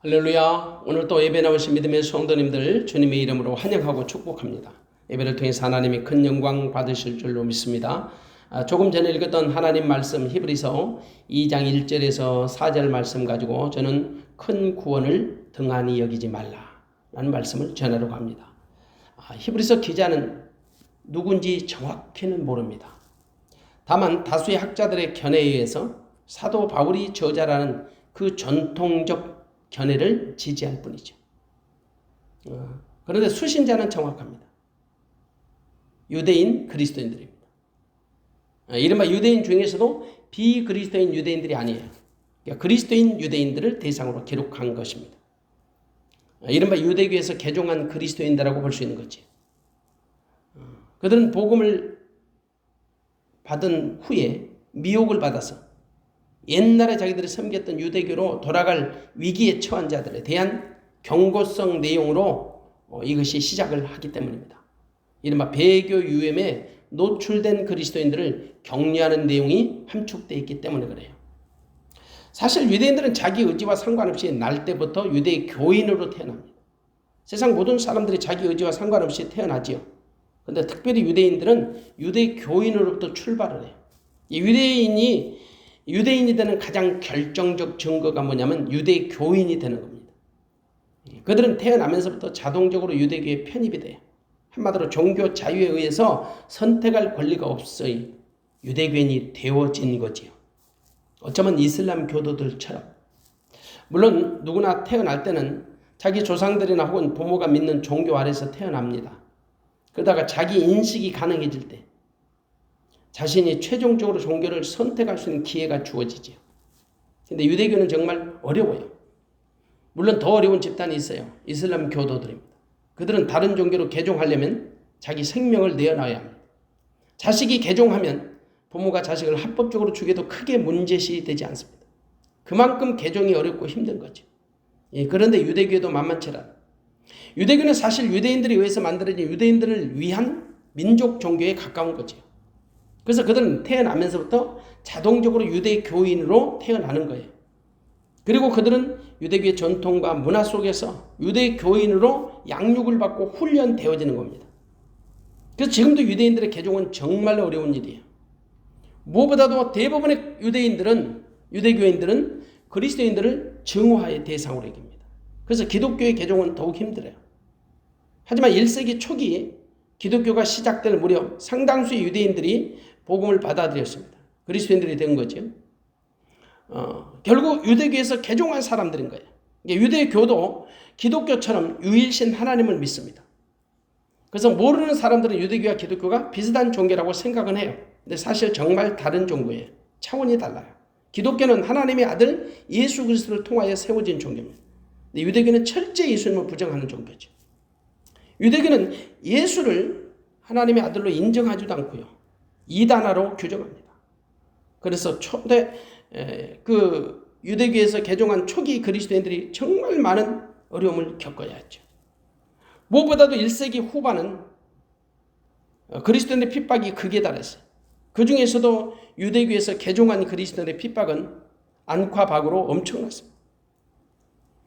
할렐루야. 오늘 또 예배 나오신 믿음의 성도님들 주님의 이름으로 환영하고 축복합니다. 예배를 통해서 하나님이 큰 영광 받으실 줄로 믿습니다. 조금 전에 읽었던 하나님 말씀 히브리서 2장 1절에서 4절 말씀 가지고 저는 큰 구원을 등한히 여기지 말라라는 말씀을 전하려고 합니다. 히브리서 기자는 누군지 정확히는 모릅니다. 다만 다수의 학자들의 견해에 의해서 사도 바울이 저자라는 그 전통적 견해를 지지할 뿐이죠. 그런데 수신자는 정확합니다. 유대인 그리스도인들입니다. 이른바 유대인 중에서도 비그리스도인 유대인들이 아니에요. 그러니까 그리스도인 유대인들을 대상으로 기록한 것입니다. 이른바 유대교에서 개종한 그리스도인들이라고 볼 수 있는 거지. 그들은 복음을 받은 후에 미혹을 받아서 옛날에 자기들이 섬겼던 유대교로 돌아갈 위기에 처한 자들에 대한 경고성 내용으로 이것이 시작을 하기 때문입니다. 이른바 배교 유엠에 노출된 그리스도인들을 격려하는 내용이 함축되어 있기 때문에 그래요. 사실 유대인들은 자기 의지와 상관없이 날 때부터 유대 교인으로 태어납니다. 세상 모든 사람들이 자기 의지와 상관없이 태어나지요. 그런데 특별히 유대인들은 유대 교인으로부터 출발을 해요. 이 유대인이 되는 가장 결정적 증거가 뭐냐면 유대 교인이 되는 겁니다. 그들은 태어나면서부터 자동적으로 유대교에 편입이 돼요. 한마디로 종교 자유에 의해서 선택할 권리가 없어요. 유대교인이 되어진 거지요. 어쩌면 이슬람 교도들처럼. 물론 누구나 태어날 때는 자기 조상들이나 혹은 부모가 믿는 종교 아래서 태어납니다. 그러다가 자기 인식이 가능해질 때 자신이 최종적으로 종교를 선택할 수 있는 기회가 주어지죠. 그런데 유대교는 정말 어려워요. 물론 더 어려운 집단이 있어요. 이슬람 교도들입니다. 그들은 다른 종교로 개종하려면 자기 생명을 내어놔야 합니다. 자식이 개종하면 부모가 자식을 합법적으로 죽여도 크게 문제시 되지 않습니다. 그만큼 개종이 어렵고 힘든 거죠. 그런데 유대교도 만만치 않아요. 유대교는 사실 유대인들에 의해서 만들어진 유대인들을 위한 민족 종교에 가까운 거죠. 그래서 그들은 태어나면서부터 자동적으로 유대 교인으로 태어나는 거예요. 그리고 그들은 유대교의 전통과 문화 속에서 유대 교인으로 양육을 받고 훈련되어지는 겁니다. 그래서 지금도 유대인들의 개종은 정말 어려운 일이에요. 무엇보다도 대부분의 유대교인들은 그리스도인들을 증오의 대상으로 여깁니다. 그래서 기독교의 개종은 더욱 힘들어요. 하지만 1세기 초기 기독교가 시작될 무렵 상당수의 유대인들이 복음을 받아들였습니다. 그리스도인들이 된 거죠. 결국 유대교에서 개종한 사람들인 거예요. 유대교도 기독교처럼 유일신 하나님을 믿습니다. 그래서 모르는 사람들은 유대교와 기독교가 비슷한 종교라고 생각은 해요. 근데 사실 정말 다른 종교예요. 차원이 달라요. 기독교는 하나님의 아들 예수 그리스도를 통하여 세워진 종교입니다. 근데 유대교는 철저히 예수님을 부정하는 종교죠. 유대교는 예수를 하나님의 아들로 인정하지도 않고요. 이단화로 규정합니다. 그래서 유대교에서 개종한 초기 그리스도인들이 정말 많은 어려움을 겪어야 했죠. 무엇보다도 1세기 후반은 그리스도인의 핍박이 극에 달했어요. 그 중에서도 유대교에서 개종한 그리스도인의 핍박은 안팎으로 엄청났습니다.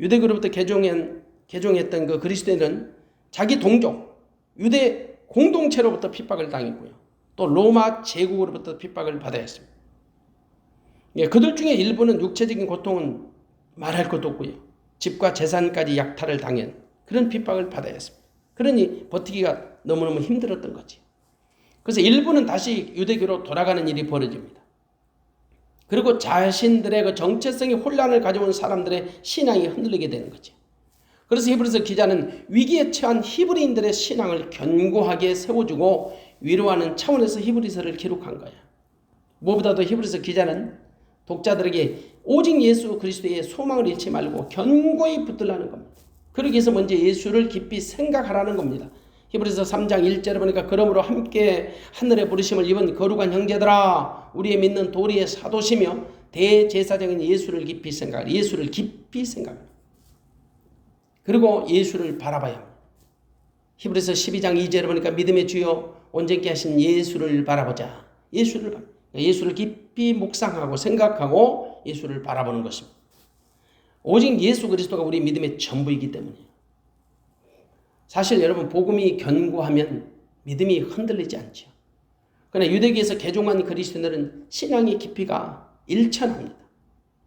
유대교로부터 개종했던 그 그리스도인은 자기 동족, 유대 공동체로부터 핍박을 당했고요. 또 로마 제국으로부터 핍박을 받아야 했습니다. 그들 중에 일부는 육체적인 고통은 말할 것도 없고요. 집과 재산까지 약탈을 당한 그런 핍박을 받아야 했습니다. 그러니 버티기가 너무너무 힘들었던 거지. 그래서 일부는 다시 유대교로 돌아가는 일이 벌어집니다. 그리고 자신들의 그 정체성의 혼란을 가져온 사람들의 신앙이 흔들리게 되는 거지. 그래서 히브리서 기자는 위기에 처한 히브리인들의 신앙을 견고하게 세워주고 위로하는 차원에서 히브리서를 기록한 거야. 무엇보다도 히브리서 기자는 독자들에게 오직 예수 그리스도의 소망을 잃지 말고 견고히 붙들라는 겁니다. 그러기 위해서 먼저 예수를 깊이 생각하라는 겁니다. 히브리서 3장 1절에 보니까 그러므로 함께 하늘의 부르심을 입은 거룩한 형제들아 우리의 믿는 도리의 사도시며 대제사장인 예수를 깊이 생각하라. 예수를 깊이 생각하라. 그리고 예수를 바라봐야 합니다. 히브리서 12장 2절에 보니까 믿음의 주여 온전케 하신 예수를 바라보자. 예수를 깊이 묵상하고 생각하고 예수를 바라보는 것입니다. 오직 예수 그리스도가 우리 믿음의 전부이기 때문이에요. 사실 여러분 복음이 견고하면 믿음이 흔들리지 않죠. 그러나 유대교에서 개종한 그리스도인들은 신앙의 깊이가 일천합니다.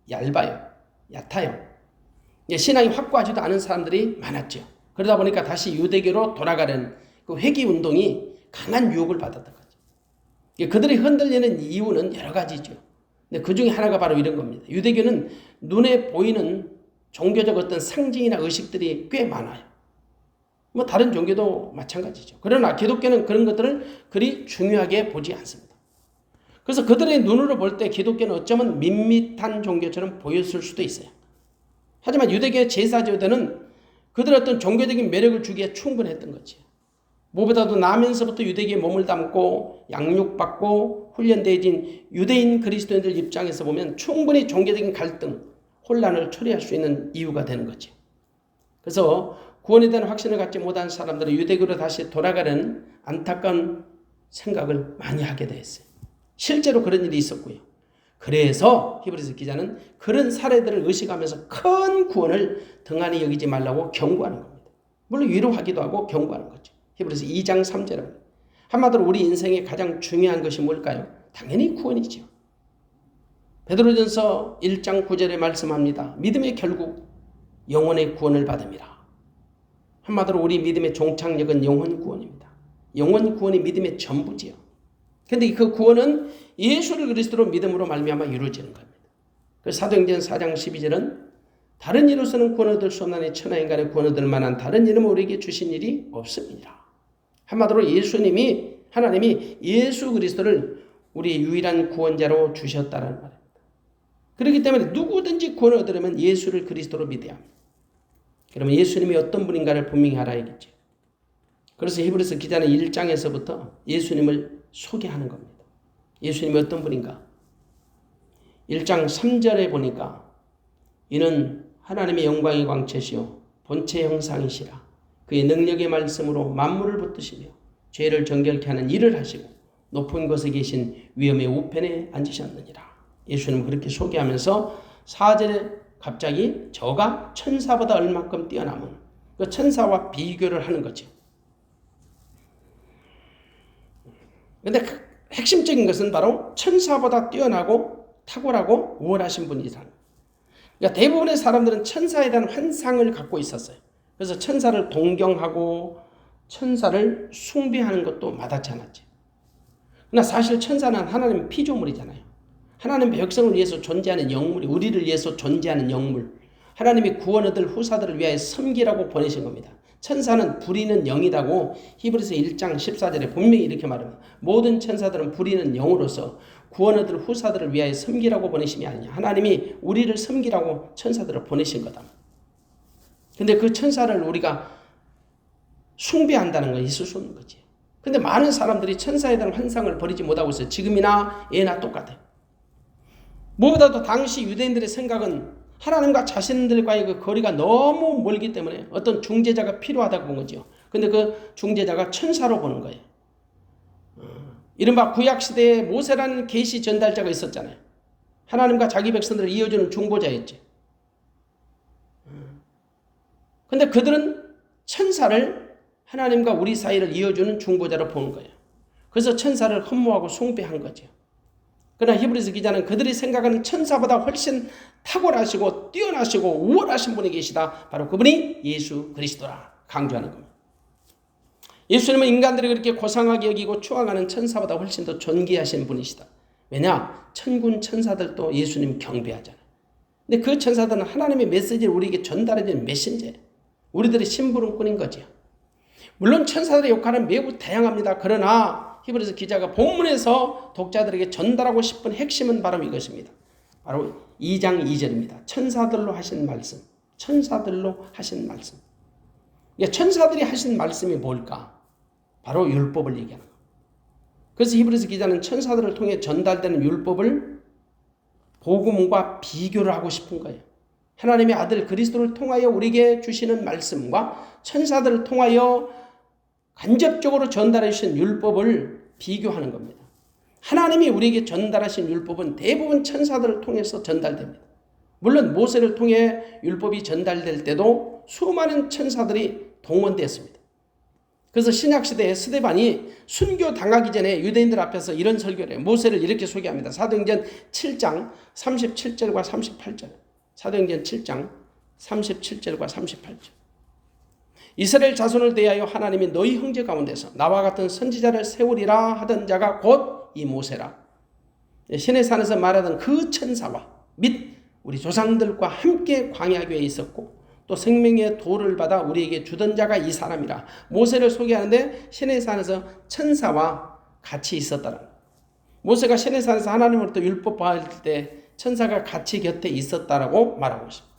얇아요. 얕아요. 신앙이 확고하지도 않은 사람들이 많았죠. 그러다 보니까 다시 유대교로 돌아가는 그 회귀 운동이 강한 유혹을 받았던 거죠. 그들이 흔들리는 이유는 여러 가지죠. 근데 그 중에 하나가 바로 이런 겁니다. 유대교는 눈에 보이는 종교적 어떤 상징이나 의식들이 꽤 많아요. 뭐 다른 종교도 마찬가지죠. 그러나 기독교는 그런 것들을 그리 중요하게 보지 않습니다. 그래서 그들의 눈으로 볼 때 기독교는 어쩌면 밋밋한 종교처럼 보였을 수도 있어요. 하지만 유대교의 제사제도는 그들의 어떤 종교적인 매력을 주기에 충분했던 거지. 무엇보다도 나면서부터 유대교에 몸을 담고 양육받고 훈련되어진 유대인 그리스도인들 입장에서 보면 충분히 종교적인 갈등, 혼란을 초래할 수 있는 이유가 되는 거죠. 그래서 구원에 대한 확신을 갖지 못한 사람들은 유대교로 다시 돌아가는 안타까운 생각을 많이 하게 됐어요. 실제로 그런 일이 있었고요. 그래서 히브리서 기자는 그런 사례들을 의식하면서 큰 구원을 등한히 여기지 말라고 경고하는 겁니다. 물론 위로하기도 하고 경고하는 거죠. 히브리서 2장 3절은 한마디로 우리 인생의 가장 중요한 것이 뭘까요? 당연히 구원이죠. 베드로전서 1장 9절에 말씀합니다. 믿음의 결국 영혼의 구원을 받음이라. 한마디로 우리 믿음의 종착역은 영혼 구원입니다. 영혼 구원이 믿음의 전부지요. 그런데 그 구원은 예수를 그리스도로 믿음으로 말미암아 이루어지는 겁니다. 그래서 사도행전 4장 12절은 다른 이로서는 구원 얻을 수 없나니 천하인간의 구원 얻을 만한 다른 이름을 우리에게 주신 일이 없습니다. 한마디로 하나님이 예수 그리스도를 우리의 유일한 구원자로 주셨다는 말입니다. 그렇기 때문에 누구든지 구원을 얻으려면 예수를 그리스도로 믿어야 합니다. 그러면 예수님이 어떤 분인가를 분명히 알아야겠죠. 그래서 히브리서 기자는 1장에서부터 예수님을 소개하는 겁니다. 예수님이 어떤 분인가? 1장 3절에 보니까 이는 하나님의 영광의 광채시요 본체 형상이시라. 그의 능력의 말씀으로 만물을 붙드시며 죄를 정결케 하는 일을 하시고 높은 곳에 계신 위엄의 우편에 앉으셨느니라. 예수님은 그렇게 소개하면서 4절에 갑자기 저가 천사보다 얼마큼 뛰어남은 그 천사와 비교를 하는 거죠. 그런데 그 핵심적인 것은 바로 천사보다 뛰어나고 탁월하고 우월하신 분이라는. 그러니까 대부분의 사람들은 천사에 대한 환상을 갖고 있었어요. 그래서 천사를 동경하고 천사를 숭배하는 것도 마다치 않았죠. 그러나 사실 천사는 하나님의 피조물이잖아요. 하나님의 백성을 위해서 존재하는 영물이 우리를 위해서 존재하는 영물. 하나님이 구원 얻을 후사들을 위하여 섬기라고 보내신 겁니다. 천사는 부리는 영이라고 히브리서 1장 14절에 분명히 이렇게 말합니다. 모든 천사들은 부리는 영으로서 구원 얻을 후사들을 위하여 섬기라고 보내심이 아니냐. 하나님이 우리를 섬기라고 천사들을 보내신 거다. 근데 그 천사를 우리가 숭배한다는 건 있을 수 없는 거지. 근데 많은 사람들이 천사에 대한 환상을 버리지 못하고 있어요. 지금이나 예나 똑같아요. 무엇보다도 당시 유대인들의 생각은 하나님과 자신들과의 그 거리가 너무 멀기 때문에 어떤 중재자가 필요하다고 본 거죠. 근데 그 중재자가 천사로 보는 거예요. 이른바 구약시대에 모세라는 계시 전달자가 있었잖아요. 하나님과 자기 백성들을 이어주는 중보자였지. 근데 그들은 천사를 하나님과 우리 사이를 이어주는 중보자로 보는 거예요. 그래서 천사를 흠모하고 숭배한 거죠. 그러나 히브리서 기자는 그들이 생각하는 천사보다 훨씬 탁월하시고 뛰어나시고 우월하신 분이 계시다. 바로 그분이 예수 그리스도라 강조하는 겁니다. 예수님은 인간들이 그렇게 고상하게 여기고 추앙하는 천사보다 훨씬 더 존귀하신 분이시다. 왜냐? 천군 천사들도 예수님 경배하잖아요. 근데 그 천사들은 하나님의 메시지를 우리에게 전달해주는 메신저예요. 우리들의 심부름꾼인 거죠. 물론 천사들의 역할은 매우 다양합니다. 그러나 히브리서 기자가 본문에서 독자들에게 전달하고 싶은 핵심은 바로 이것입니다. 바로 2장 2절입니다. 천사들로 하신 말씀. 천사들로 하신 말씀. 천사들이 하신 말씀이 뭘까? 바로 율법을 얘기하는 겁니다. 그래서 히브리서 기자는 천사들을 통해 전달되는 율법을 복음과 비교를 하고 싶은 거예요. 하나님의 아들 그리스도를 통하여 우리에게 주시는 말씀과 천사들을 통하여 간접적으로 전달해 주신 율법을 비교하는 겁니다. 하나님이 우리에게 전달하신 율법은 대부분 천사들을 통해서 전달됩니다. 물론 모세를 통해 율법이 전달될 때도 수많은 천사들이 동원됐습니다. 그래서 신약시대에 스데반이 순교당하기 전에 유대인들 앞에서 이런 설교를 해요. 모세를 이렇게 소개합니다. 사도행전 7장 37절과 38절. 사도행전 7장 37절과 38절. 이스라엘 자손을 대하여 하나님이 너희 형제 가운데서 나와 같은 선지자를 세우리라 하던 자가 곧 이 모세라. 시내산에서 말하던 그 천사와 및 우리 조상들과 함께 광야교에 있었고 또 생명의 도를 받아 우리에게 주던 자가 이 사람이라. 모세를 소개하는데 시내산에서 천사와 같이 있었다는. 모세가 시내산에서 하나님으로부터 율법 받을 때 천사가 같이 곁에 있었다라고 말하고 있습니다.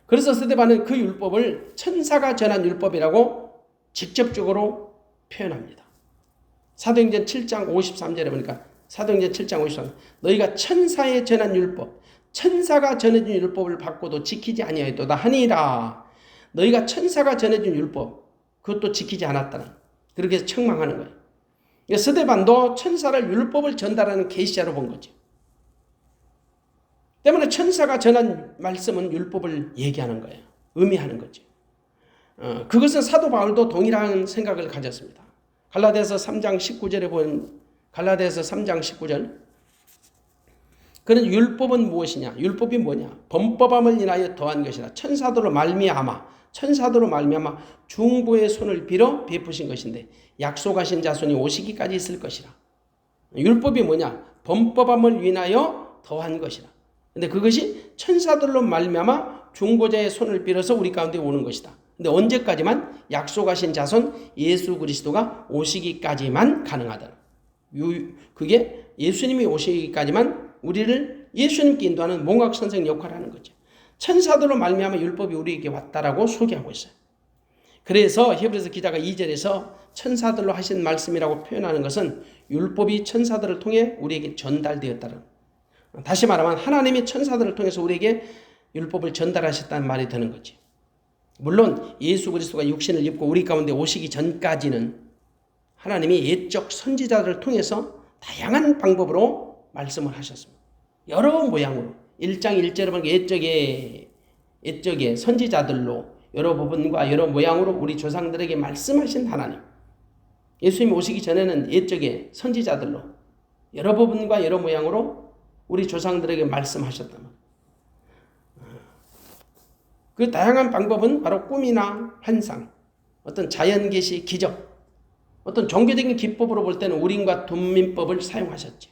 그래서 스데반은 그 율법을 천사가 전한 율법이라고 직접적으로 표현합니다. 사도행전 7장 53절에 보니까 사도행전 7장 53절 너희가 천사에 전한 율법 천사가 전해준 율법을 받고도 지키지 아니하였도다 하니라. 너희가 천사가 전해준 율법 그것도 지키지 않았다는 그렇게 책망하는 거예요. 그러니까 스데반도 천사를 율법을 전달하는 계시자로 본 거죠. 때문에 천사가 전한 말씀은 율법을 얘기하는 거예요. 의미하는 거죠. 그것은 사도 바울도 동일한 생각을 가졌습니다. 갈라디아서 3장 19절에 보면 갈라디아서 3장 19절 그는 율법은 무엇이냐? 율법이 뭐냐? 범법함을 인하여 더한 것이라. 천사들로 말미암아 중보의 손을 빌어 베푸신 것인데 약속하신 자손이 오시기까지 있을 것이라. 율법이 뭐냐? 범법함을 인하여 더한 것이라. 근데 그것이 천사들로 말미암아 중보자의 손을 빌어서 우리 가운데 오는 것이다. 근데 언제까지만? 약속하신 자손 예수 그리스도가 오시기까지만 가능하다. 그게 예수님이 오시기까지만 우리를 예수님께 인도하는 몽학 선생 역할을 하는 거죠. 천사들로 말미암아 율법이 우리에게 왔다라고 소개하고 있어요. 그래서 히브리서 기자가 2절에서 천사들로 하신 말씀이라고 표현하는 것은 율법이 천사들을 통해 우리에게 전달되었다는. 다시 말하면 하나님이 천사들을 통해서 우리에게 율법을 전달하셨다는 말이 되는 거지. 물론 예수 그리스도가 육신을 입고 우리 가운데 오시기 전까지는 하나님이 옛적 선지자들을 통해서 다양한 방법으로 말씀을 하셨습니다. 여러 모양으로 1장 1절에 보면 옛적의 선지자들로 여러 부분과 여러 모양으로 우리 조상들에게 말씀하신 하나님. 예수님이 오시기 전에는 옛적의 선지자들로 여러 부분과 여러 모양으로 우리 조상들에게 말씀하셨단 말이에요. 그 다양한 방법은 바로 꿈이나 환상, 어떤 자연계시, 기적, 어떤 종교적인 기법으로 볼 때는 우림과 둠민법을 사용하셨죠.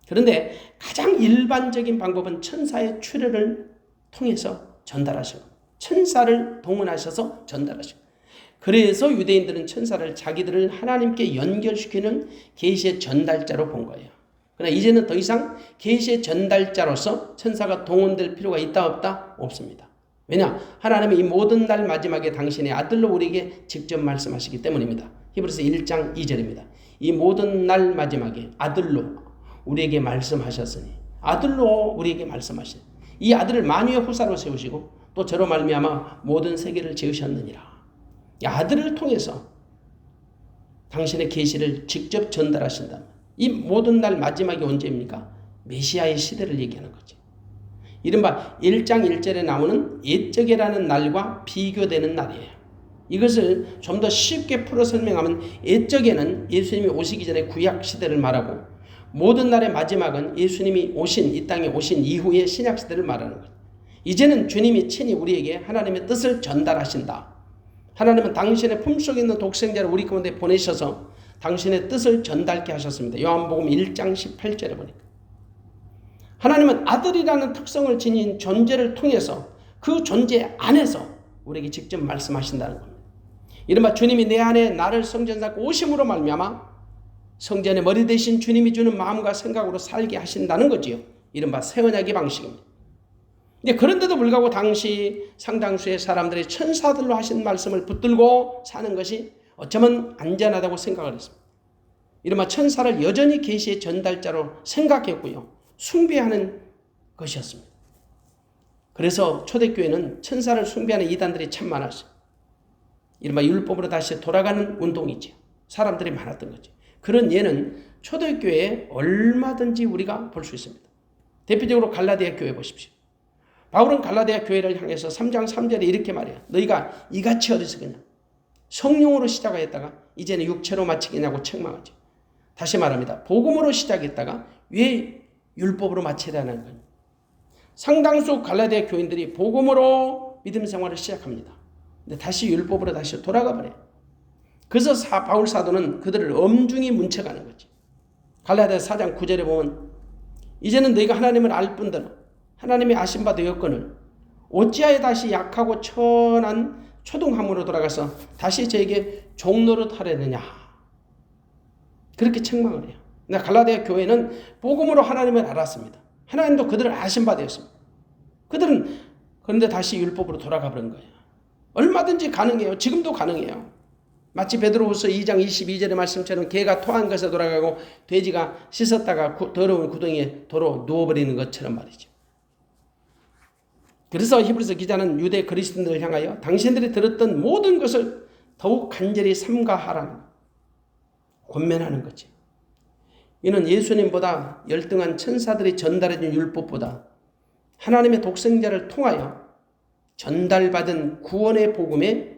그런데 가장 일반적인 방법은 천사의 출현을 통해서 전달하시고 천사를 동원하셔서 전달하시고 그래서 유대인들은 천사를 자기들을 하나님께 연결시키는 계시의 전달자로 본 거예요. 그러나 이제는 더 이상 계시의 전달자로서 천사가 동원될 필요가 있다 없다? 없습니다. 왜냐? 하나님이 이 모든 날 마지막에 당신의 아들로 우리에게 직접 말씀하시기 때문입니다. 히브리서 1장 2절입니다. 이 모든 날 마지막에 아들로 우리에게 말씀하셨으니 아들로 우리에게 말씀하신 이 아들을 만유의 후사로 세우시고 또 저로 말미암아 모든 세계를 지으셨느니라. 이 아들을 통해서 당신의 계시를 직접 전달하신다. 이 모든 날 마지막이 언제입니까? 메시아의 시대를 얘기하는 거죠. 이른바 1장 1절에 나오는 옛적이라는 날과 비교되는 날이에요. 이것을 좀 더 쉽게 풀어 설명하면 옛적에는 예수님이 오시기 전에 구약 시대를 말하고 모든 날의 마지막은 예수님이 오신 이 땅에 오신 이후의 신약 시대를 말하는 거예요. 이제는 주님이 친히 우리에게 하나님의 뜻을 전달하신다. 하나님은 당신의 품속에 있는 독생자를 우리 가운데 보내셔서 당신의 뜻을 전달케 하셨습니다. 요한복음 1장 18절에 보니까 하나님은 아들이라는 특성을 지닌 존재를 통해서 그 존재 안에서 우리에게 직접 말씀하신다는 겁니다. 이른바 주님이 내 안에 나를 성전 삼고 오심으로 말미암아 성전의 머리 대신 주님이 주는 마음과 생각으로 살게 하신다는 거지요. 이른바 새 언약의 방식입니다. 근데 그런데도 불구하고 당시 상당수의 사람들이 천사들로 하신 말씀을 붙들고 사는 것이 어쩌면 안전하다고 생각을 했습니다. 이른바 천사를 여전히 계시의 전달자로 생각했고요. 숭배하는 것이었습니다. 그래서 초대교회는 천사를 숭배하는 이단들이 참 많았어요. 이른바 율법으로 다시 돌아가는 운동이죠. 사람들이 많았던 거죠. 그런 예는 초대교회에 얼마든지 우리가 볼 수 있습니다. 대표적으로 갈라디아 교회 보십시오. 바울은 갈라디아 교회를 향해서 3장 3절에 이렇게 말해요. 너희가 이같이 어리석으냐. 성령으로 시작하였다가 이제는 육체로 마치겠냐고 책망하죠. 다시 말합니다. 복음으로 시작했다가 왜 율법으로 마치려는 거예요. 상당수 갈라디아 교인들이 복음으로 믿음 생활을 시작합니다. 근데 다시 율법으로 다시 돌아가 버려요. 그래서 바울 사도는 그들을 엄중히 문책하는 거지. 갈라디아 4장 9절에 보면 이제는 너희가 하나님을 알 뿐더러 하나님의 아신 바 되었거늘 어찌하여 다시 약하고 천한 초등함으로 돌아가서 다시 저에게 종노릇 하려느냐. 그렇게 책망을 해요. 근데 갈라디아 교회는 복음으로 하나님을 알았습니다. 하나님도 그들을 아신 바 되었습니다. 그들은 그런데 다시 율법으로 돌아가 버린 거예요. 얼마든지 가능해요. 지금도 가능해요. 마치 베드로후서 2장 22절의 말씀처럼 개가 토한 것에 돌아가고 돼지가 씻었다가 더러운 구덩이에 도로 누워버리는 것처럼 말이죠. 그래서 히브리서 기자는 유대 그리스도인들을 향하여 당신들이 들었던 모든 것을 더욱 간절히 삼가하라는 권면하는 거지. 이는 예수님보다 열등한 천사들이 전달해준 율법보다 하나님의 독생자를 통하여 전달받은 구원의 복음에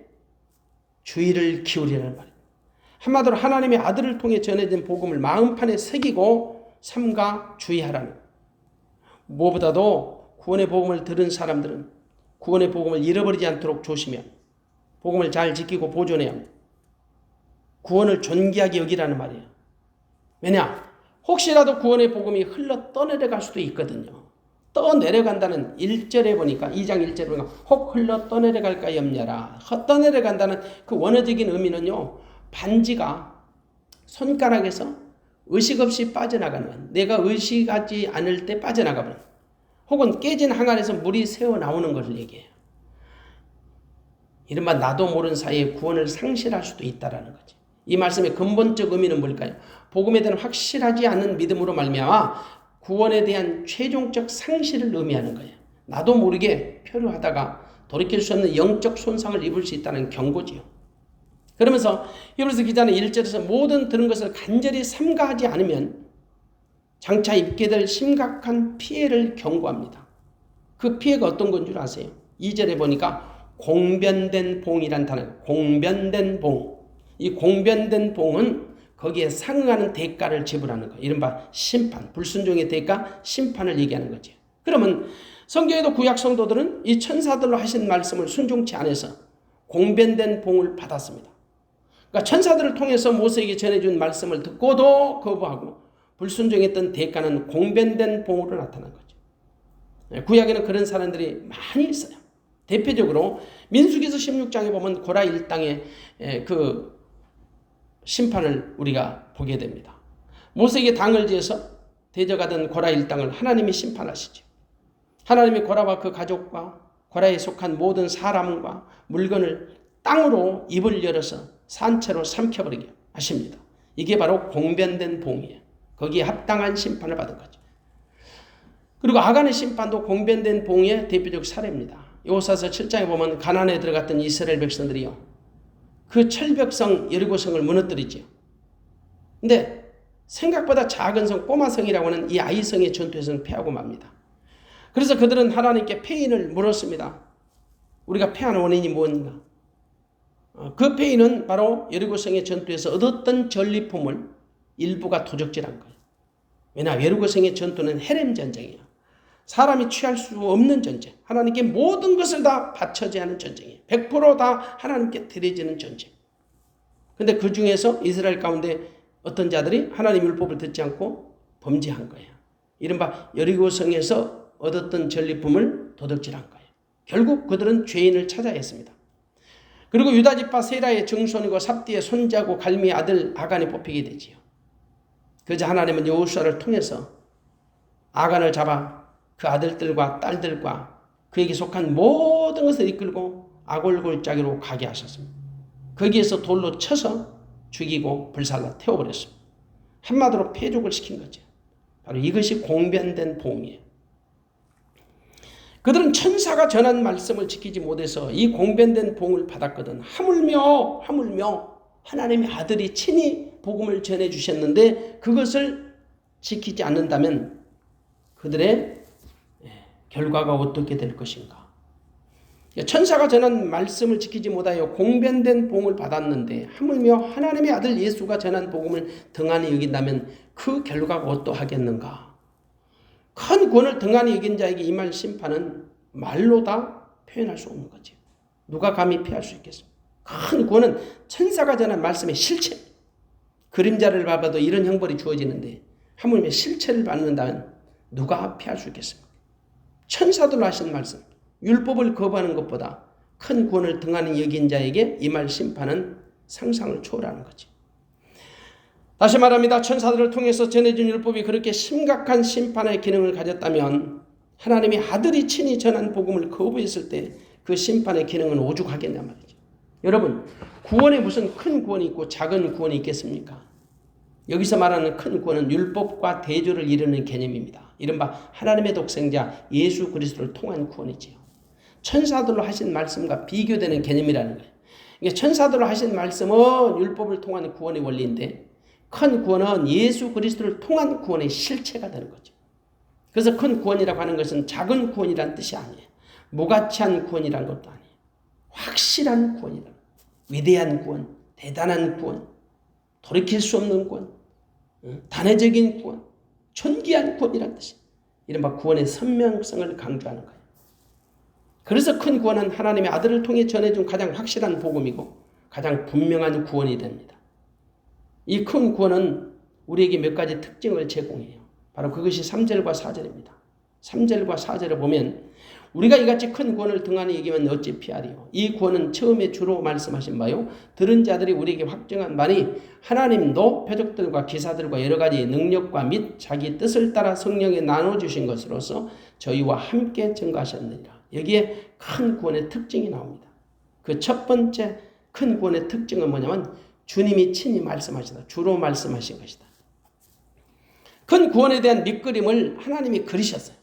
주의를 기울이라는 말이에요. 한마디로 하나님의 아들을 통해 전해진 복음을 마음판에 새기고 삼가 주의하라는 거예요. 무엇보다도 구원의 복음을 들은 사람들은 구원의 복음을 잃어버리지 않도록 조심해야 합니다. 복음을 잘 지키고 보존해야 합니다. 구원을 존귀하게 여기라는 말이에요. 왜냐? 혹시라도 구원의 복음이 흘러 떠내려갈 수도 있거든요. 떠내려간다는 1절에 보니까 2장 1절에 보니까 혹 흘러 떠내려갈까 염려라. 떠내려간다는 그 원어적인 의미는요. 반지가 손가락에서 의식 없이 빠져나가는, 내가 의식하지 않을 때 빠져나가버리는, 혹은 깨진 항아리에서 물이 새어나오는 것을 얘기해요. 이른바 나도 모르는 사이에 구원을 상실할 수도 있다는 거지. 이 말씀의 근본적 의미는 뭘까요? 복음에 대한 확실하지 않은 믿음으로 말미암아 구원에 대한 최종적 상실을 의미하는 거예요. 나도 모르게 표류하다가 돌이킬 수 없는 영적 손상을 입을 수 있다는 경고지요. 그러면서 히브리서 기자는 1절에서 모든 들은 것을 간절히 삼가하지 않으면 장차 입게 될 심각한 피해를 경고합니다. 그 피해가 어떤 건 줄 아세요? 2절에 보니까 공변된 봉이란 단어, 공변된 봉. 이 공변된 봉은 거기에 상응하는 대가를 지불하는 거예요. 이른바 심판, 불순종의 대가, 심판을 얘기하는 거죠. 그러면 성경에도 구약 성도들은 이 천사들로 하신 말씀을 순종치 않아서 공변된 봉을 받았습니다. 그러니까 천사들을 통해서 모세에게 전해준 말씀을 듣고도 거부하고 불순종했던 대가는 공변된 봉으로 나타난 거죠. 구약에는 그런 사람들이 많이 있어요. 대표적으로 민수기서 16장에 보면 고라 일당의 그 심판을 우리가 보게 됩니다. 모세에게 당을 지어서 대적하던 고라 일당을 하나님이 심판하시죠. 하나님이 고라와 그 가족과 고라에 속한 모든 사람과 물건을 땅으로 입을 열어서 산채로 삼켜버리게 하십니다. 이게 바로 공변된 봉이에요. 거기에 합당한 심판을 받은 거죠. 그리고 아간의 심판도 공변된 봉의 대표적 사례입니다. 여호수아서 7장에 보면 가나안에 들어갔던 이스라엘 백성들이요, 그 철벽성 여리고성을 무너뜨리죠. 근데 생각보다 작은 성 꼬마성이라고 하는 이 아이성의 전투에서는 패하고 맙니다. 그래서 그들은 하나님께 패인을 물었습니다. 우리가 패하는 원인이 뭔가? 그 패인은 바로 여리고성의 전투에서 얻었던 전리품을 일부가 도적질한 거예요. 왜냐? 여리고성의 전투는 헤렘 전쟁이에요. 사람이 취할 수 없는 전쟁. 하나님께 모든 것을 다 바쳐져야 하는 전쟁이에요. 100% 다 하나님께 드려지는 전쟁. 근데 그 중에서 이스라엘 가운데 어떤 자들이 하나님 율법을 듣지 않고 범죄한 거예요. 이른바 여리고성에서 얻었던 전리품을 도둑질한 거예요. 결국 그들은 죄인을 찾아야 했습니다. 그리고 유다 지파 세라의 증손이고 삽디의 손자고 갈미의 아들 아간이 뽑히게 되지요. 그저 하나님은 여호수아를 통해서 아간을 잡아 그 아들들과 딸들과 그에게 속한 모든 것을 이끌고 아골골짜기로 가게 하셨습니다. 거기에서 돌로 쳐서 죽이고 불살라 태워버렸습니다. 한마디로 패족을 시킨 거죠. 바로 이것이 공변된 봉이에요. 그들은 천사가 전한 말씀을 지키지 못해서 이 공변된 봉을 받았거든. 하물며 하나님의 아들이 친히 복음을 전해주셨는데 그것을 지키지 않는다면 그들의 결과가 어떻게 될 것인가? 천사가 전한 말씀을 지키지 못하여 공변된 복음을 받았는데 하물며 하나님의 아들 예수가 전한 복음을 등한히 여긴다면 그 결과가 어떠하겠는가? 큰 구원을 등한히 여긴 자에게 임할 심판은 말로 다 표현할 수 없는 거죠. 누가 감히 피할 수 있겠습니까? 큰 구원은 천사가 전한 말씀의 실체. 그림자를 밟아도 이런 형벌이 주어지는데 하물며 실체를 밟는다면 누가 피할 수 있겠습니까? 천사들로 하신 말씀, 율법을 거부하는 것보다 큰 구원을 등한히 여긴 자에게 임할 심판은 상상을 초월하는 거죠. 다시 말합니다. 천사들을 통해서 전해진 율법이 그렇게 심각한 심판의 기능을 가졌다면 하나님의 아들이 친히 전한 복음을 거부했을 때 그 심판의 기능은 오죽하겠냐 말이죠. 여러분, 구원에 무슨 큰 구원이 있고 작은 구원이 있겠습니까? 여기서 말하는 큰 구원은 율법과 대조를 이루는 개념입니다. 이른바 하나님의 독생자 예수 그리스도를 통한 구원이지요. 천사들로 하신 말씀과 비교되는 개념이라는 거예요. 그러니까 천사들로 하신 말씀은 율법을 통한 구원의 원리인데 큰 구원은 예수 그리스도를 통한 구원의 실체가 되는 거죠. 그래서 큰 구원이라고 하는 것은 작은 구원이라는 뜻이 아니에요. 무가치한 구원이라는 것도 아니에요. 확실한 구원이라는 거예요. 위대한 구원, 대단한 구원, 돌이킬 수 없는 구원, 단회적인 구원, 존귀한 구원이라는 뜻이에요. 이른바 구원의 선명성을 강조하는 거예요. 그래서 큰 구원은 하나님의 아들을 통해 전해준 가장 확실한 복음이고 가장 분명한 구원이 됩니다. 이 큰 구원은 우리에게 몇 가지 특징을 제공해요. 바로 그것이 3절과 4절입니다. 3절과 4절을 보면 우리가 이같이 큰 구원을 등한히 여기면 어찌 피하리요. 이 구원은 처음에 주로 말씀하신 바요. 들은 자들이 우리에게 확증한 바니 하나님도 표적들과 기사들과 여러 가지 능력과 및 자기 뜻을 따라 성령에 나눠주신 것으로서 저희와 함께 증거하셨느니라. 여기에 큰 구원의 특징이 나옵니다. 그 첫 번째 큰 구원의 특징은 뭐냐면 주님이 친히 말씀하시다. 주로 말씀하신 것이다. 큰 구원에 대한 밑그림을 하나님이 그리셨어요.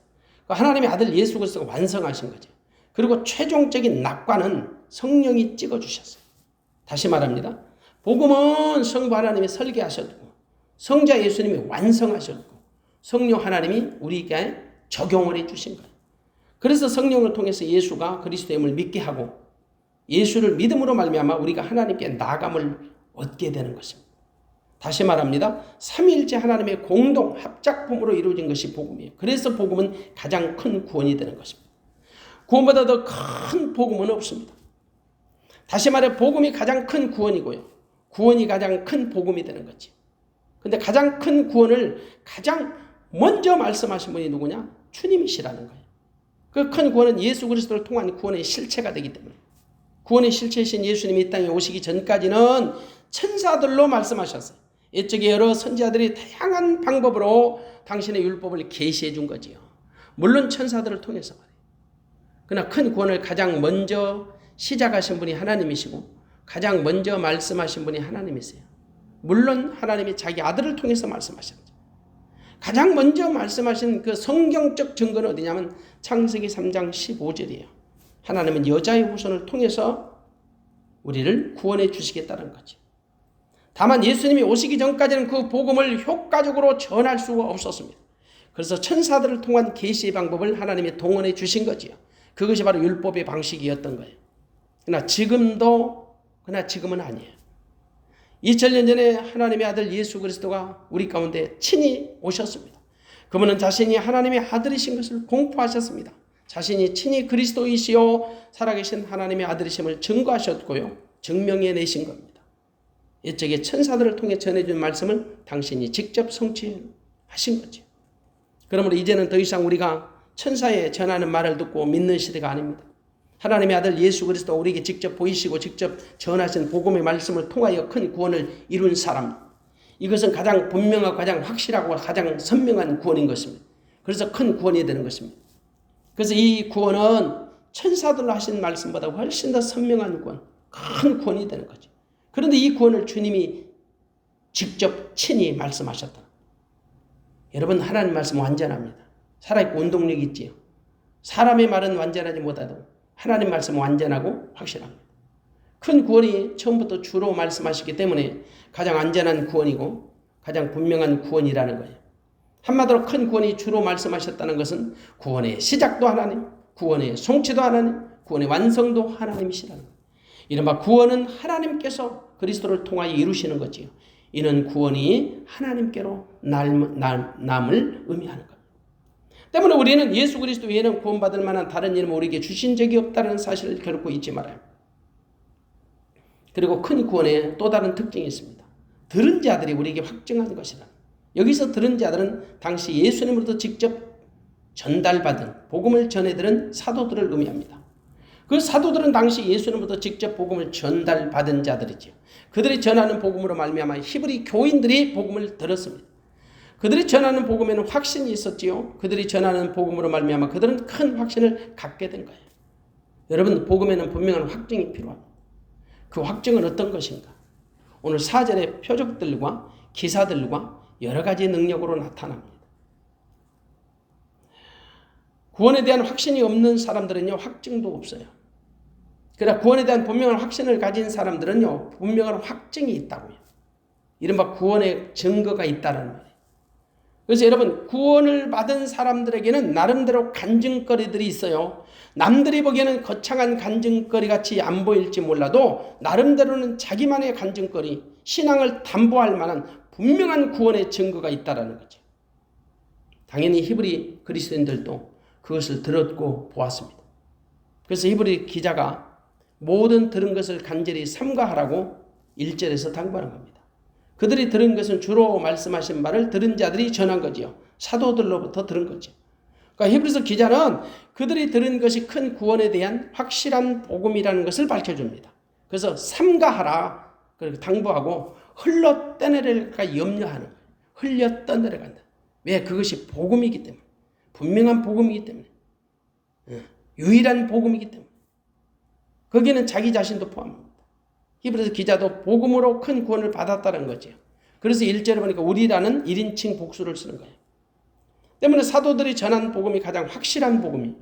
하나님의 아들 예수 그리스도가 완성하신 거죠. 그리고 최종적인 낙관은 성령이 찍어주셨어요. 다시 말합니다. 복음은 성부 하나님이 설계하셨고 성자 예수님이 완성하셨고 성령 하나님이 우리에게 적용을 해주신 거예요. 그래서 성령을 통해서 예수가 그리스도임을 믿게 하고 예수를 믿음으로 말미암아 우리가 하나님께 나감을 얻게 되는 것입니다. 다시 말합니다. 삼위일체 하나님의 공동 합작품으로 이루어진 것이 복음이에요. 그래서 복음은 가장 큰 구원이 되는 것입니다. 구원보다 더 큰 복음은 없습니다. 다시 말해 복음이 가장 큰 구원이고요. 구원이 가장 큰 복음이 되는 거지. 그런데 가장 큰 구원을 가장 먼저 말씀하신 분이 누구냐? 주님이시라는 거예요. 그 큰 구원은 예수 그리스도를 통한 구원의 실체가 되기 때문에 구원의 실체이신 예수님이 이 땅에 오시기 전까지는 천사들로 말씀하셨어요. 이쪽에 여러 선지자들이 다양한 방법으로 당신의 율법을 계시해 준 거지요. 물론 천사들을 통해서 말이에요. 그러나 큰 구원을 가장 먼저 시작하신 분이 하나님이시고 가장 먼저 말씀하신 분이 하나님이세요. 물론 하나님이 자기 아들을 통해서 말씀하셨죠. 가장 먼저 말씀하신 그 성경적 증거는 어디냐면 창세기 3장 15절이에요. 하나님은 여자의 후손을 통해서 우리를 구원해 주시겠다는 거죠. 다만 예수님이 오시기 전까지는 그 복음을 효과적으로 전할 수가 없었습니다. 그래서 천사들을 통한 계시의 방법을 하나님이 동원해 주신 거지요. 그것이 바로 율법의 방식이었던 거예요. 그러나 지금은 아니에요. 2000년 전에 하나님의 아들 예수 그리스도가 우리 가운데 친히 오셨습니다. 그분은 자신이 하나님의 아들이신 것을 공포하셨습니다. 자신이 친히 그리스도이시요 살아계신 하나님의 아들이심을 증거하셨고요. 증명해내신 겁니다. 이쪽에 천사들을 통해 전해준 말씀을 당신이 직접 성취하신 거죠. 그러므로 이제는 더 이상 우리가 천사의 전하는 말을 듣고 믿는 시대가 아닙니다. 하나님의 아들 예수 그리스도 우리에게 직접 보이시고 직접 전하신 복음의 말씀을 통하여 큰 구원을 이룬 사람. 이것은 가장 분명하고 가장 확실하고 가장 선명한 구원인 것입니다. 그래서 큰 구원이 되는 것입니다. 그래서 이 구원은 천사들로 하신 말씀보다 훨씬 더 선명한 구원, 큰 구원이 되는 거죠. 그런데 이 구원을 주님이 직접 친히 말씀하셨다. 여러분 하나님 말씀 완전합니다. 살아있고 운동력이 있지요. 사람의 말은 완전하지 못하도 하나님 말씀은 완전하고 확실합니다. 큰 구원이 처음부터 주로 말씀하시기 때문에 가장 안전한 구원이고 가장 분명한 구원이라는 거예요. 한마디로 큰 구원이 주로 말씀하셨다는 것은 구원의 시작도 하나님, 구원의 성취도 하나님, 구원의 완성도 하나님이시라는 거예요. 이른바 구원은 하나님께서 그리스도를 통하여 이루시는 거지요. 이는 구원이 하나님께로 남을 의미하는 것. 때문에 우리는 예수 그리스도 외에는 구원받을 만한 다른 이름을 우리에게 주신 적이 없다는 사실을 결코 잊지 말아요. 그리고 큰 구원에 또 다른 특징이 있습니다. 들은 자들이 우리에게 확증한 것이다. 여기서 들은 자들은 당시 예수님으로부터 직접 전달받은 복음을 전해들은 사도들을 의미합니다. 그 사도들은 당시 예수님으로부터 직접 복음을 전달받은 자들이지요. 그들이 전하는 복음으로 말미암아 히브리 교인들이 복음을 들었습니다. 그들이 전하는 복음에는 확신이 있었지요. 그들이 전하는 복음으로 말미암아 그들은 큰 확신을 갖게 된 거예요. 여러분, 복음에는 분명한 확증이 필요합니다. 그 확증은 어떤 것인가? 오늘 4절의 표적들과 기사들과 여러 가지 능력으로 나타납니다. 구원에 대한 확신이 없는 사람들은요, 확증도 없어요. 그러나 구원에 대한 분명한 확신을 가진 사람들은요, 분명한 확증이 있다고요. 이른바 구원의 증거가 있다는 말이에요. 그래서 여러분, 구원을 받은 사람들에게는 나름대로 간증거리들이 있어요. 남들이 보기에는 거창한 간증거리 같이 안 보일지 몰라도 나름대로는 자기만의 간증거리, 신앙을 담보할 만한 분명한 구원의 증거가 있다는 거죠. 당연히 히브리 그리스도인들도 그것을 들었고 보았습니다. 그래서 히브리 기자가 모든 들은 것을 간절히 삼가하라고 1절에서 당부하는 겁니다. 그들이 들은 것은 주로 말씀하신 말을 들은 자들이 전한 거지요. 사도들로부터 들은 거죠. 그러니까 히브리서 기자는 그들이 들은 것이 큰 구원에 대한 확실한 복음이라는 것을 밝혀줍니다. 그래서 삼가하라 그렇게 당부하고 흘러 떠내려갈까 염려하는 거예요. 흘려 떠내려간다. 왜? 그것이 복음이기 때문에. 분명한 복음이기 때문에. 유일한 복음이기 때문에. 거기는 자기 자신도 포함합니다. 히브리서 기자도 복음으로 큰 구원을 받았다는 거죠. 그래서 1절에 보니까 우리라는 1인칭 복수를 쓰는 거예요. 때문에 사도들이 전한 복음이 가장 확실한 복음이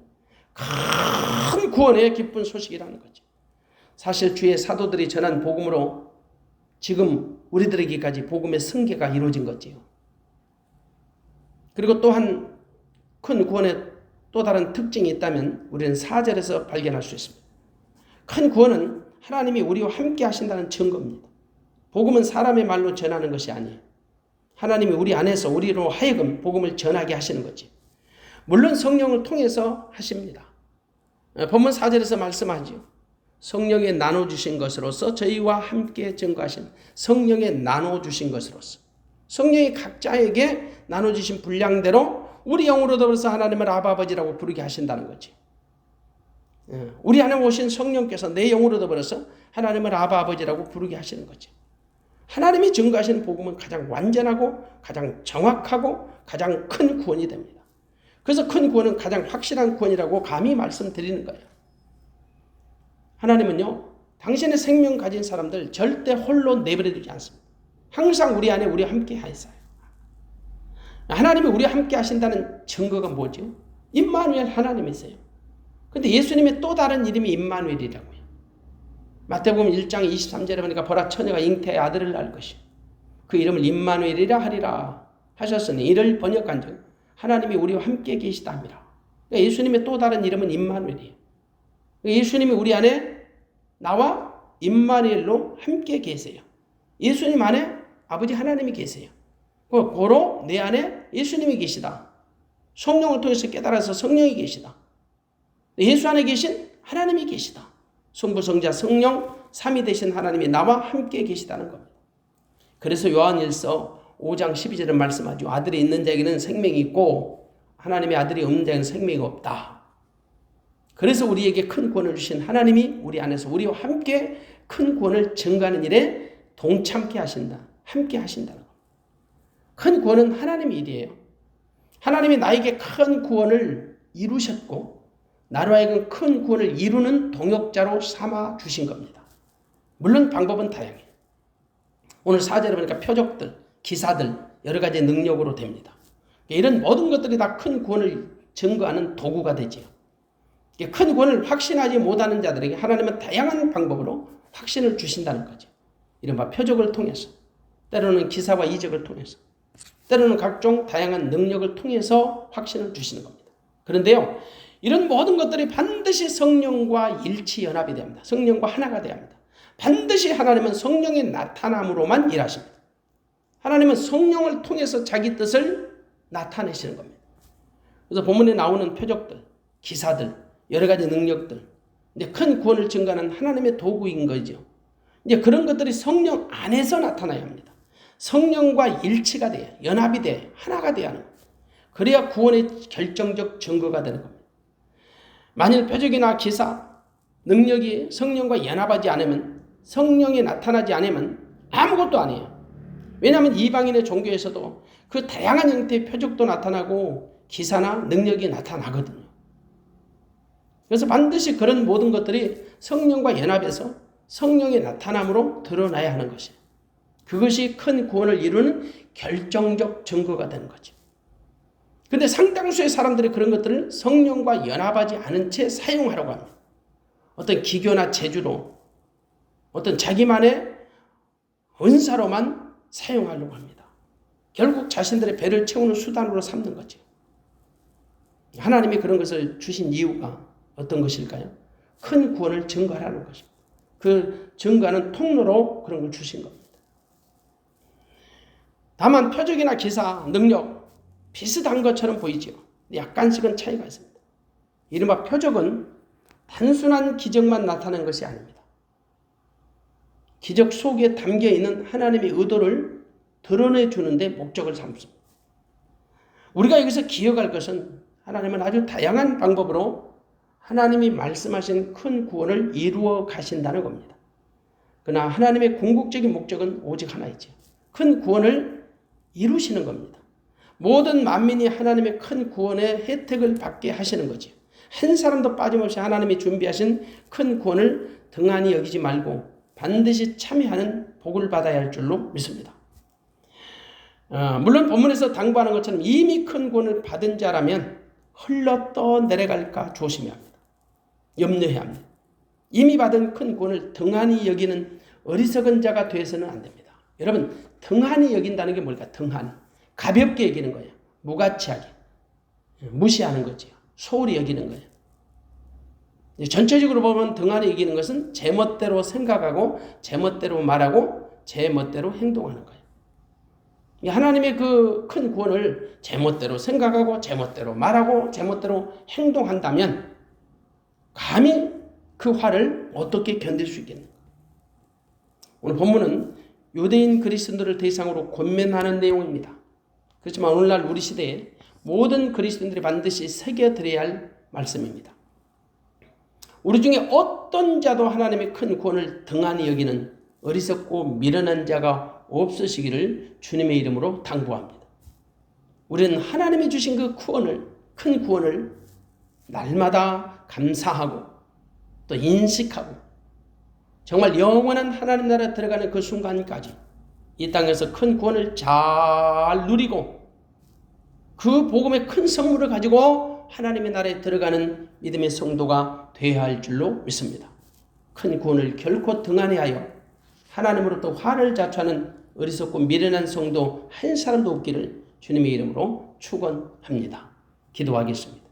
큰 구원의 기쁜 소식이라는 거죠. 사실 주의 사도들이 전한 복음으로 지금 우리들에게까지 복음의 승계가 이루어진 거지요. 그리고 또한 큰 구원의 또 다른 특징이 있다면 우리는 4절에서 발견할 수 있습니다. 큰 구원은 하나님이 우리와 함께 하신다는 증거입니다. 복음은 사람의 말로 전하는 것이 아니에요. 하나님이 우리 안에서 우리로 하여금 복음을 전하게 하시는 거지. 물론 성령을 통해서 하십니다. 본문 4절에서 말씀하죠. 성령에 나눠주신 것으로서 저희와 함께 증거하신 성령에 나눠주신 것으로서 성령이 각자에게 나눠주신 분량대로 우리 영으로 더불어서 하나님을 아버지라고 부르게 하신다는 거지. 우리 안에 오신 성령께서 내 영으로 더불어서 하나님을 아버지라고 부르게 하시는 거지. 하나님이 증거하시는 복음은 가장 완전하고 가장 정확하고 가장 큰 구원이 됩니다. 그래서 큰 구원은 가장 확실한 구원이라고 감히 말씀드리는 거예요. 하나님은요, 당신의 생명 가진 사람들 절대 홀로 내버려두지 않습니다. 항상 우리 안에 우리와 함께 하셨어요. 하나님이 우리와 함께 하신다는 증거가 뭐죠? 임마누엘 하나님이세요. 근데 예수님의 또 다른 이름이 임마누엘이라고요. 마태복음 1장 23절에 보니까 보라 처녀가 잉태의 아들을 낳을 것이요 그 이름을 임마누엘이라 하리라 하셨으니 이를 번역한 즉 하나님이 우리와 함께 계시다 합니다. 그러니까 예수님의 또 다른 이름은 임마누엘이에요. 그러니까 예수님이 우리 안에 나와 임마누엘로 함께 계세요. 예수님 안에 아버지 하나님이 계세요. 고로 내 안에 예수님이 계시다. 성령을 통해서 깨달아서 성령이 계시다. 예수 안에 계신 하나님이 계시다. 성부, 성자, 성령, 삼위 되신 하나님이 나와 함께 계시다는 겁니다. 그래서 요한일서 5장 12절은 말씀하죠. 아들이 있는 자에게는 생명이 있고 하나님의 아들이 없는 자에게는 생명이 없다. 그래서 우리에게 큰 구원을 주신 하나님이 우리 안에서 우리와 함께 큰 구원을 증거하는 일에 동참케 하신다. 함께 하신다는 겁니다. 큰 구원은 하나님의 일이에요. 하나님이 나에게 큰 구원을 이루셨고 나로 하여금 큰 구원을 이루는 동역자로 삼아 주신 겁니다. 물론 방법은 다양해요. 오늘 4절에 보니까 표적들, 기사들, 여러 가지 능력으로 됩니다. 이런 모든 것들이 다 큰 구원을 증거하는 도구가 되지요. 큰 구원을 확신하지 못하는 자들에게 하나님은 다양한 방법으로 확신을 주신다는 거죠. 이른바 표적을 통해서, 때로는 기사와 이적을 통해서. 때로는 각종 다양한 능력을 통해서 확신을 주시는 겁니다. 그런데요, 이런 모든 것들이 반드시 성령과 일치 연합이 됩니다. 성령과 하나가 돼야 합니다. 반드시 하나님은 성령의 나타남으로만 일하십니다. 하나님은 성령을 통해서 자기 뜻을 나타내시는 겁니다. 그래서 본문에 나오는 표적들, 기사들, 여러 가지 능력들, 이제 큰 구원을 증가하는 하나님의 도구인 거죠. 이제 그런 것들이 성령 안에서 나타나야 합니다. 성령과 일치가 돼야, 연합이 돼야, 하나가 돼야 하는 겁니다. 그래야 구원의 결정적 증거가 되는 겁니다. 만일 표적이나 기사, 능력이 성령과 연합하지 않으면, 성령이 나타나지 않으면 아무것도 아니에요. 왜냐하면 이방인의 종교에서도 그 다양한 형태의 표적도 나타나고 기사나 능력이 나타나거든요. 그래서 반드시 그런 모든 것들이 성령과 연합해서 성령의 나타남으로 드러나야 하는 것이에요. 그것이 큰 구원을 이루는 결정적 증거가 되는 거죠. 그런데 상당수의 사람들이 그런 것들을 성령과 연합하지 않은 채 사용하려고 합니다. 어떤 기교나 재주로, 어떤 자기만의 은사로만 사용하려고 합니다. 결국 자신들의 배를 채우는 수단으로 삼는 거죠. 하나님이 그런 것을 주신 이유가 어떤 것일까요? 큰 구원을 증거하라는 것입니다. 그 증거하는 통로로 그런 걸 주신 겁니다. 다만 표적이나 기사, 능력 비슷한 것처럼 보이죠. 약간씩은 차이가 있습니다. 이른바 표적은 단순한 기적만 나타낸 것이 아닙니다. 기적 속에 담겨있는 하나님의 의도를 드러내주는 데 목적을 삼습니다. 우리가 여기서 기억할 것은 하나님은 아주 다양한 방법으로 하나님이 말씀하신 큰 구원을 이루어 가신다는 겁니다. 그러나 하나님의 궁극적인 목적은 오직 하나이죠. 큰 구원을 이루시는 겁니다. 모든 만민이 하나님의 큰 구원의 혜택을 받게 하시는 거죠. 한 사람도 빠짐없이 하나님이 준비하신 큰 구원을 등한히 여기지 말고 반드시 참여하는 복을 받아야 할 줄로 믿습니다. 물론 본문에서 당부하는 것처럼 이미 큰 구원을 받은 자라면 흘러 떠내려갈까 조심해야 합니다. 염려해야 합니다. 이미 받은 큰 구원을 등한히 여기는 어리석은 자가 되어서는 안 됩니다. 여러분, 등한히 여긴다는 게 뭘까? 등한히. 가볍게 여기는 거예요. 무가치하게. 무시하는 거죠. 소홀히 여기는 거예요. 전체적으로 보면 등한히 여기는 것은 제멋대로 생각하고 제멋대로 말하고 제멋대로 행동하는 거예요. 하나님의 그 큰 구원을 제멋대로 생각하고 제멋대로 말하고 제멋대로 행동한다면 감히 그 화를 어떻게 견딜 수 있겠는가? 오늘 본문은 유대인 그리스도인들을 대상으로 권면하는 내용입니다. 그렇지만 오늘날 우리 시대에 모든 그리스도인들이 반드시 새겨들어야 할 말씀입니다. 우리 중에 어떤 자도 하나님의 큰 구원을 등한히 여기는 어리석고 미련한 자가 없으시기를 주님의 이름으로 당부합니다. 우리는 하나님이 주신 그 구원을, 큰 구원을 날마다 감사하고 또 인식하고 정말 영원한 하나님 나라에 들어가는 그 순간까지 이 땅에서 큰 구원을 잘 누리고 그 복음의 큰 선물을 가지고 하나님의 나라에 들어가는 믿음의 성도가 되어야 할 줄로 믿습니다. 큰 구원을 결코 등한히 하여 하나님으로부터 화를 자초하는 어리석고 미련한 성도 한 사람도 없기를 주님의 이름으로 축원합니다. 기도하겠습니다.